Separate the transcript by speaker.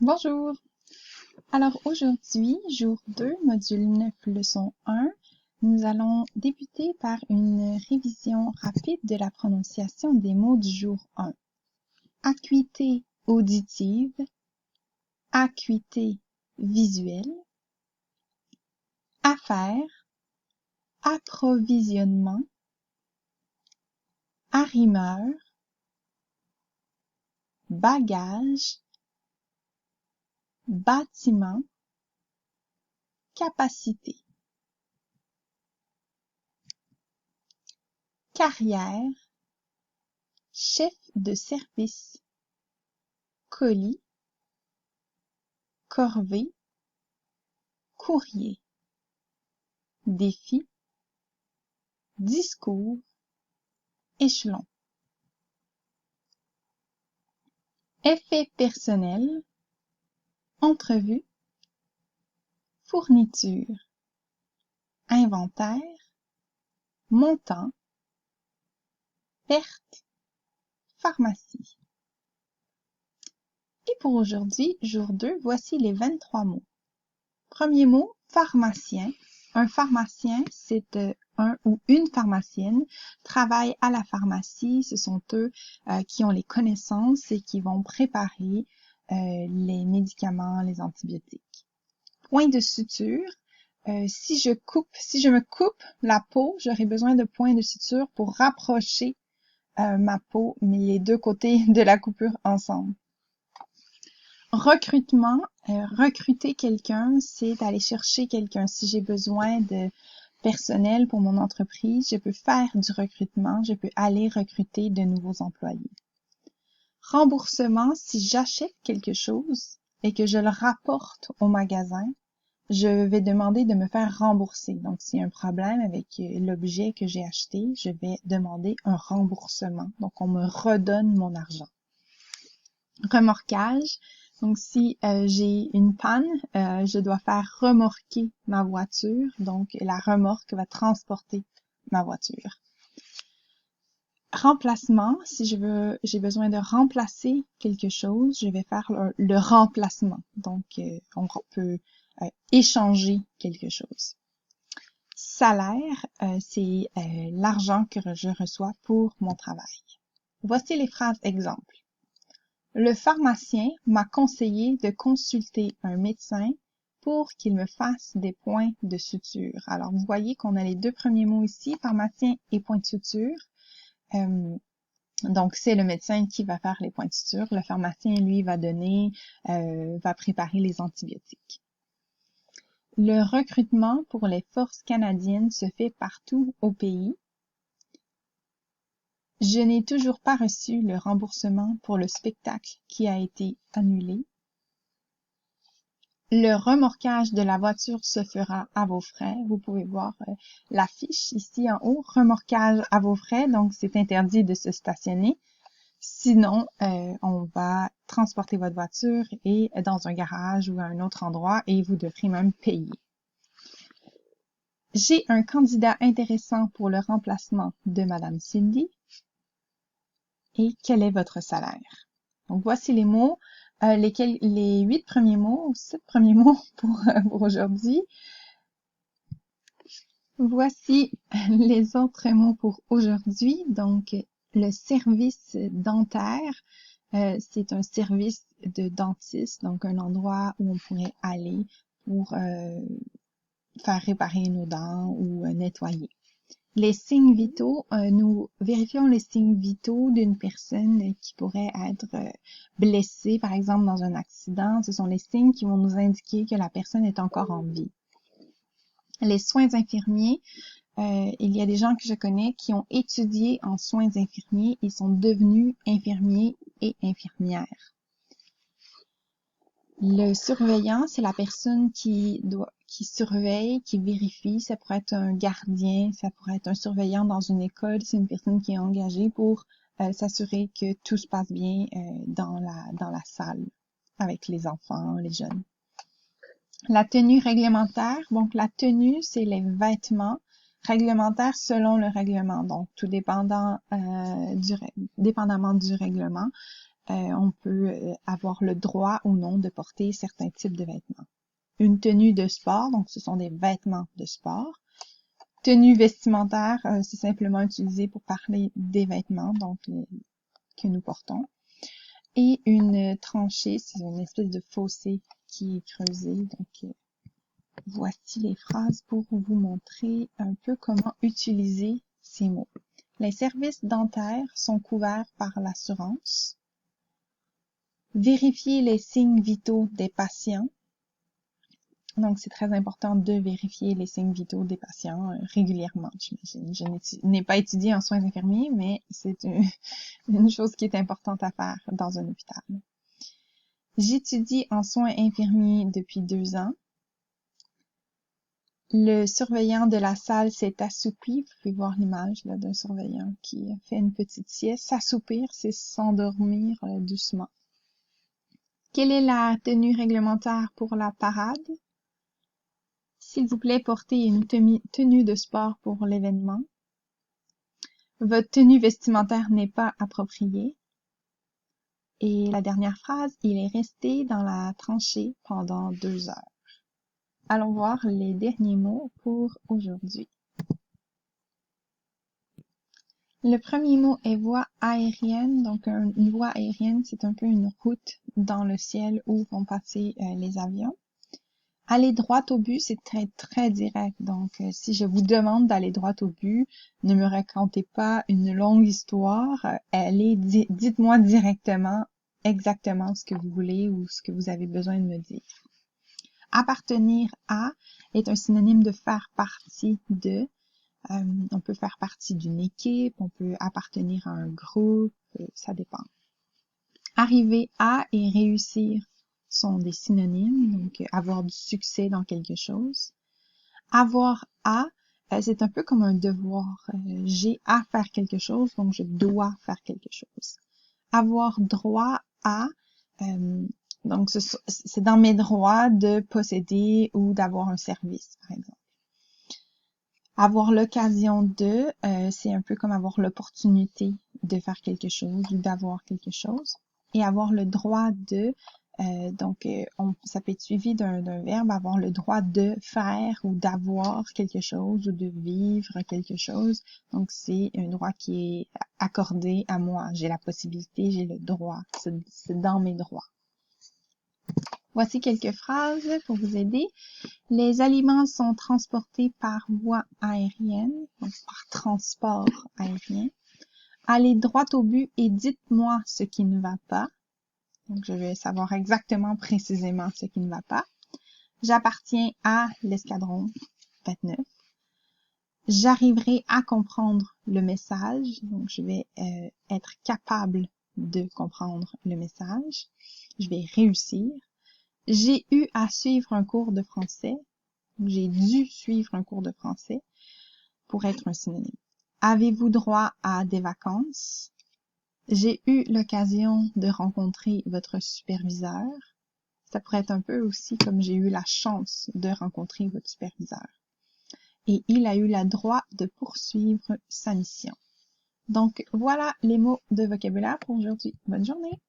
Speaker 1: Bonjour! Alors aujourd'hui, jour 2, module 9, leçon 1, nous allons débuter par une révision rapide de la prononciation des mots du jour 1. Acuité auditive, acuité visuelle, affaire, approvisionnement, arrimeur, bagage, bâtiment, capacité. Carrière, chef de service, colis, corvée, courrier, défi, discours, échelon. Effet personnel, entrevue, fourniture, inventaire, montant, perte, pharmacie. Et pour aujourd'hui, jour 2, voici les 23 mots. Premier mot, pharmacien. Un pharmacien, c'est un ou une pharmacienne, travaille à la pharmacie. Ce sont eux qui ont les connaissances et qui vont préparer les médicaments, les antibiotiques. Point de suture. Si je me coupe la peau, j'aurai besoin de points de suture pour rapprocher ma peau, mais les deux côtés de la coupure ensemble. Recrutement, recruter quelqu'un, c'est aller chercher quelqu'un. Si j'ai besoin de personnel pour mon entreprise, je peux faire du recrutement, je peux aller recruter de nouveaux employés. Remboursement, si j'achète quelque chose et que je le rapporte au magasin, je vais demander de me faire rembourser. Donc, s'il y a un problème avec l'objet que j'ai acheté, je vais demander un remboursement. Donc, on me redonne mon argent. Remorquage. Donc, si j'ai une panne, je dois faire remorquer ma voiture. Donc, la remorque va transporter ma voiture. Remplacement. Si j'ai besoin de remplacer quelque chose, je vais faire le remplacement. Donc, on peut échanger quelque chose. Salaire, c'est l'argent que je reçois pour mon travail. Voici les phrases exemples. Le pharmacien m'a conseillé de consulter un médecin pour qu'il me fasse des points de suture. Alors, vous voyez qu'on a les deux premiers mots ici, pharmacien et point de suture. Donc, c'est le médecin qui va faire les points de suture. Le pharmacien, lui, va préparer les antibiotiques. Le recrutement pour les forces canadiennes se fait partout au pays. Je n'ai toujours pas reçu le remboursement pour le spectacle qui a été annulé. Le remorquage de la voiture se fera à vos frais. Vous pouvez voir l'affiche ici en haut, remorquage à vos frais, donc c'est interdit de se stationner. Sinon, on va transporter votre voiture et dans un garage ou à un autre endroit et vous devrez même payer. J'ai un candidat intéressant pour le remplacement de Madame Cindy. Et quel est votre salaire? Donc, voici les mots, les 8 premiers mots, ou 7 premiers mots pour aujourd'hui. Voici les autres mots pour aujourd'hui. Donc, le service dentaire, c'est un service de dentiste, donc un endroit où on pourrait aller pour faire réparer nos dents ou nettoyer. Les signes vitaux, nous vérifions les signes vitaux d'une personne qui pourrait être blessée, par exemple, dans un accident. Ce sont les signes qui vont nous indiquer que la personne est encore en vie. Les soins infirmiers, il y a des gens que je connais qui ont étudié en soins infirmiers et sont devenus infirmiers et infirmières. Le surveillant, c'est la personne qui surveille, qui vérifie. Ça pourrait être un gardien, ça pourrait être un surveillant dans une école. C'est une personne qui est engagée pour s'assurer que tout se passe bien dans la salle avec les enfants, les jeunes. La tenue réglementaire. Donc, la tenue, c'est les vêtements réglementaires selon le règlement. Donc, tout dépendamment du règlement. on peut avoir le droit ou non de porter certains types de vêtements. Une tenue de sport, donc ce sont des vêtements de sport. Tenue vestimentaire, c'est simplement utilisé pour parler des vêtements donc que nous portons. Et une tranchée, c'est une espèce de fossé qui est creusé. Donc, voici les phrases pour vous montrer un peu comment utiliser ces mots. Les services dentaires sont couverts par l'assurance. Vérifier les signes vitaux des patients. Donc, c'est très important de vérifier les signes vitaux des patients régulièrement, j'imagine. Je n'ai pas étudié en soins infirmiers, mais c'est une chose qui est importante à faire dans un hôpital. J'étudie en soins infirmiers depuis 2 ans. Le surveillant de la salle s'est assoupi. Vous pouvez voir l'image d'un surveillant qui fait une petite sieste. S'assoupir, c'est s'endormir doucement. Quelle est la tenue réglementaire pour la parade? S'il vous plaît, portez une tenue de sport pour l'événement. Votre tenue vestimentaire n'est pas appropriée. Et la dernière phrase, il est resté dans la tranchée pendant 2 heures. Allons voir les derniers mots pour aujourd'hui. Le premier mot est voie aérienne. Donc, une voie aérienne, c'est un peu une route dans le ciel où vont passer les avions. Aller droit au but, c'est très direct. Donc, si je vous demande d'aller droit au but, ne me racontez pas une longue histoire. Dites-moi directement, exactement ce que vous voulez ou ce que vous avez besoin de me dire. Appartenir à est un synonyme de faire partie de. On peut faire partie d'une équipe, on peut appartenir à un groupe, ça dépend. Arriver à et réussir sont des synonymes, donc avoir du succès dans quelque chose. Avoir à, c'est un peu comme un devoir. J'ai à faire quelque chose, donc je dois faire quelque chose. Avoir droit à, donc c'est dans mes droits de posséder ou d'avoir un service, par exemple. Avoir l'occasion de, c'est un peu comme avoir l'opportunité de faire quelque chose ou d'avoir quelque chose. Et avoir le droit de, ça peut être suivi d'un verbe, avoir le droit de faire ou d'avoir quelque chose ou de vivre quelque chose. Donc, c'est un droit qui est accordé à moi. J'ai la possibilité, j'ai le droit. C'est dans mes droits. Voici quelques phrases pour vous aider. Les aliments sont transportés par voie aérienne, donc par transport aérien. Allez droit au but et dites-moi ce qui ne va pas. Donc, je vais savoir exactement, précisément ce qui ne va pas. J'appartiens à l'escadron 29. J'arriverai à comprendre le message. Donc, je vais être capable de comprendre le message. Je vais réussir. J'ai eu à suivre un cours de français. J'ai dû suivre un cours de français pour être un synonyme. Avez-vous droit à des vacances? J'ai eu l'occasion de rencontrer votre superviseur. Ça pourrait être un peu aussi comme j'ai eu la chance de rencontrer votre superviseur. Et il a eu le droit de poursuivre sa mission. Donc, voilà les mots de vocabulaire pour aujourd'hui. Bonne journée!